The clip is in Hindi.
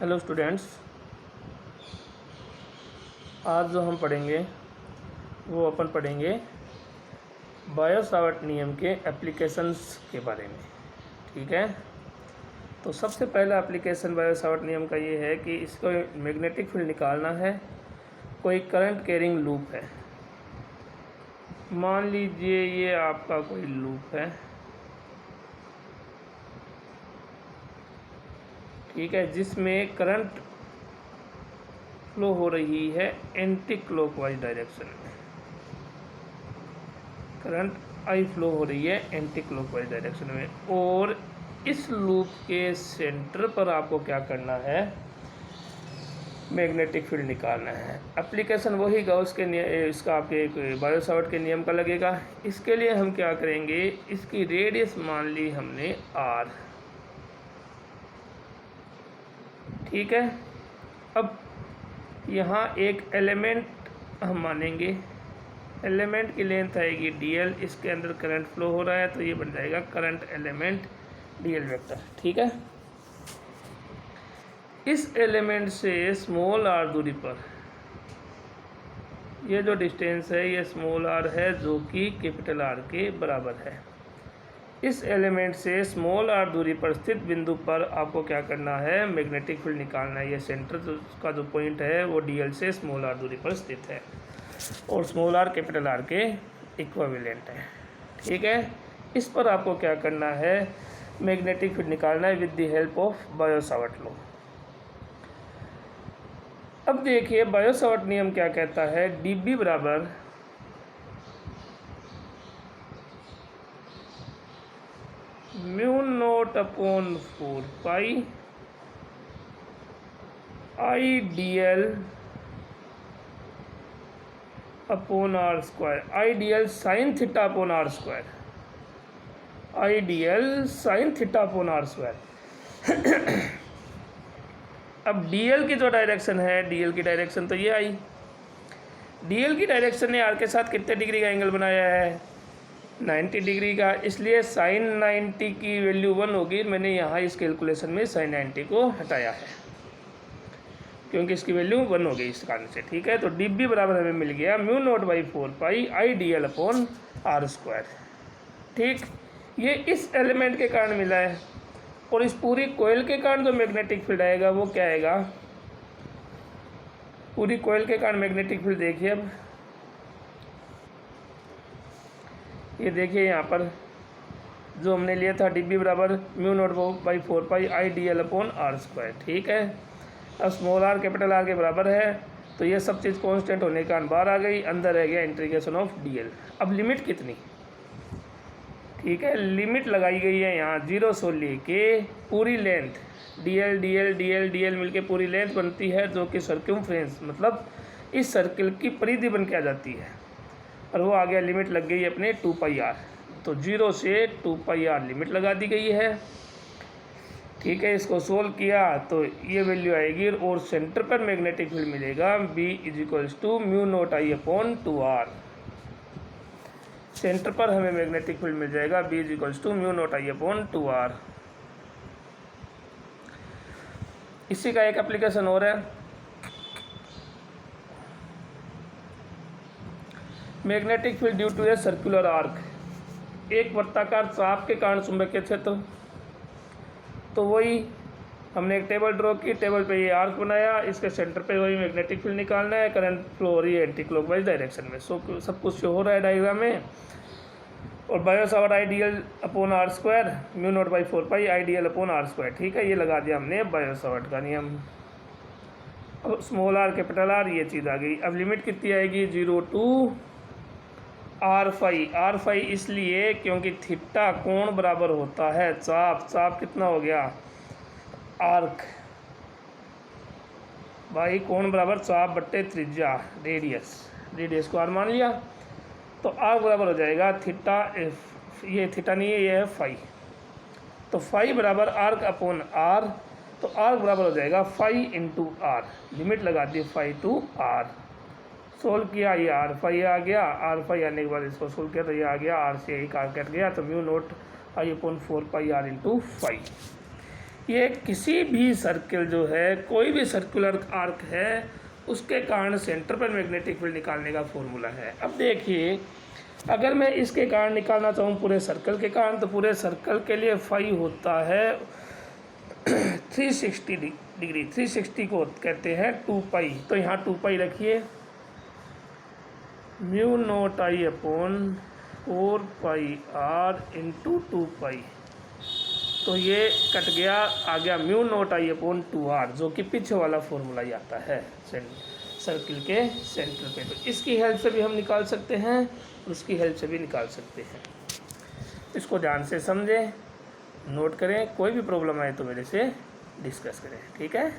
हेलो स्टूडेंट्स, आज जो हम पढ़ेंगे वो अपन पढ़ेंगे बायो-सावर्ट नियम के एप्लीकेशंस के बारे में। ठीक है, तो सबसे पहला एप्लीकेशन बायो-सावर्ट नियम का ये है कि इसको मैग्नेटिक फील्ड निकालना है। कोई करंट कैरिंग लूप है, मान लीजिए ये आपका कोई लूप है। ठीक है, जिसमें करंट फ्लो हो रही है एंटी क्लॉकवाइज डायरेक्शन में। करंट आई फ्लो हो रही है एंटी क्लॉकवाइज डायरेक्शन में, और इस लूप के सेंटर पर आपको क्या करना है, मैग्नेटिक फील्ड निकालना है। एप्लीकेशन वही गॉस के इसका आपके बायो-सावर्ट के नियम का लगेगा। इसके लिए हम क्या करेंगे, इसकी रेडियस मान ली हमने r। ठीक है, अब यहाँ एक एलिमेंट हम मानेंगे, एलिमेंट की लेंथ आएगी dl, इसके अंदर करंट फ्लो हो रहा है तो ये बन जाएगा करंट एलिमेंट dl वेक्टर। ठीक है, इस एलिमेंट से स्मॉल r दूरी पर ये जो डिस्टेंस है ये स्मॉल r है, जो कि कैपिटल R के बराबर है। इस एलिमेंट से स्मॉल r दूरी पर स्थित बिंदु पर आपको क्या करना है, मैग्नेटिक फील्ड निकालना है। ये सेंटर का जो पॉइंट है वो dl से स्मॉल r दूरी पर स्थित है, और स्मॉल r कैपिटल R के इक्विवेलेंट है। ठीक है, इस पर आपको क्या करना है, मैग्नेटिक फील्ड निकालना है with the help of Biot Savart law. अब देखिए बायो-सावर्ट नियम क्या कहता है, dB बराबर mu naught upon 4 pi I D L upon R square, I D L sine theta upon R square, I D L sine theta upon R square. अब dl की जो डायरेक्शन है, dl की डायरेक्शन तो ये आई। dl की डायरेक्शन ने r के साथ कितने डिग्री का एंगल बनाया है, 90 डिग्री का, इसलिए साइन 90 की वैल्यू 1 होगी। मैंने यहाँ इस कैलकुलेशन में साइन 90 को हटाया है क्योंकि इसकी वैल्यू 1 हो गई इस कारण से। ठीक है, तो dB बराबर हमें मिल गया mu naught by 4 pi I D L upon R square. ठीक, ये इस एलिमेंट के कारण मिला है, और इस पूरी कोयल के कारण जो मैग्नेटिक फील्ड आएगा वो क्या आएगा, पूरी कोयल के कारण मैग्नेटिक फील्ड देखिए। अब ये देखिए यहाँ पर जो हमने लिया था dB बराबर mu naught by 4 pi I D L upon R square. ठीक है, अब स्मॉल r कैपिटल R के बराबर है तो ये सब चीज़ कांस्टेंट होने के कारण बाहर आ गई, अंदर रह गया इंटीग्रेशन ऑफ dl। अब लिमिट कितनी, ठीक है, लिमिट लगाई गई है यहाँ 0 से लेके पूरी length dl dl dl dl मिलके पूरी लेंथ बनती है, जो कि सर्कमफ्रेंस मतलब इस सर्किल की परिधि बन के आ जाती है, और वो आ गया लिमिट लग गई अपने 2 पाई r। तो 0 से 2 पाई r लिमिट लगा दी गई है। ठीक है, इसको सोल्व किया तो ये वैल्यू आएगी, और सेंटर पर मैग्नेटिक फील्ड मिलेगा B is to mu naught I upon 2r। Centre पर हमें मैग्नेटिक फील्ड मिल जाएगा B is to mu naught I upon 2r। इसी का एक एप्लीकेशन और है, magnetic field due to a circular arc. एक वृत्ताकार चाप के कारण चुंबकीय क्षेत्र, तो वही हमने एक टेबल ड्रॉ की, टेबल पे ये आर्क बनाया, इसके सेंटर पे वही मैग्नेटिक फील्ड निकालना है, करंट फ्लो हो रही है एंटी क्लॉकवाइज डायरेक्शन में। सब कुछ शो हो रहा है डायग्राम में। और Biot Savart I D L upon R square mu naught by 4 pi I D L upon R square. ठीक है, ये लगा दिया हमने बायो-सावर्ट का नियम। अब स्मॉल r कैपिटल R ये चीज़ आ गई। अब लिमिट कितनी आएगी, 0 टू आर फाई इसलिए क्योंकि थीटा कोण बराबर होता है चाप कितना हो गया, आर्क भाई कोण बराबर चाप बट्टे त्रिज्या रेडियस को r मान लिया, तो r बराबर हो जाएगा थीटा, ये थीटा नहीं है, ये है फाई। तो फाई बराबर आर्क अपॉन r, तो r बराबर हो जाएगा फाई इंटू r। लिमिट लगा दी फाई टू r, सोल्व किया, ये आर फाई आ गया, आर फाई आने के बाद इसको सोल्व किया तो ये आ गया, आर से एक आर कट गया, तो mu naught I upon 4 pi r into phi. ये किसी भी सर्किल जो है, कोई भी सर्कुलर आर्क है, उसके कारण सेंटर पर मैग्नेटिक फील्ड निकालने का फॉर्मूला है। अब देखिए, अगर मैं इसके कारण निकालना चाहूँ पूरे सर्कल के कारण, तो पूरे सर्कल के लिए फाई होता है 360 डिग्री। 360 को कहते हैं 2 पाई। तो यहाँ 2 पाई रखिए, mu naught I upon 4 pi R into 2 pi. तो ये कट गया, आ गया mu naught I upon 2r, जो कि पीछे वाला फॉर्मूला ही आता है सर्किल के सेंटर पे। तो इसकी हेल्प से भी हम निकाल सकते हैं, उसकी हेल्प से भी निकाल सकते हैं। इसको ध्यान से समझें, नोट करें, कोई भी प्रॉब्लम आए तो मेरे से डिस्कस करें, ठीक है।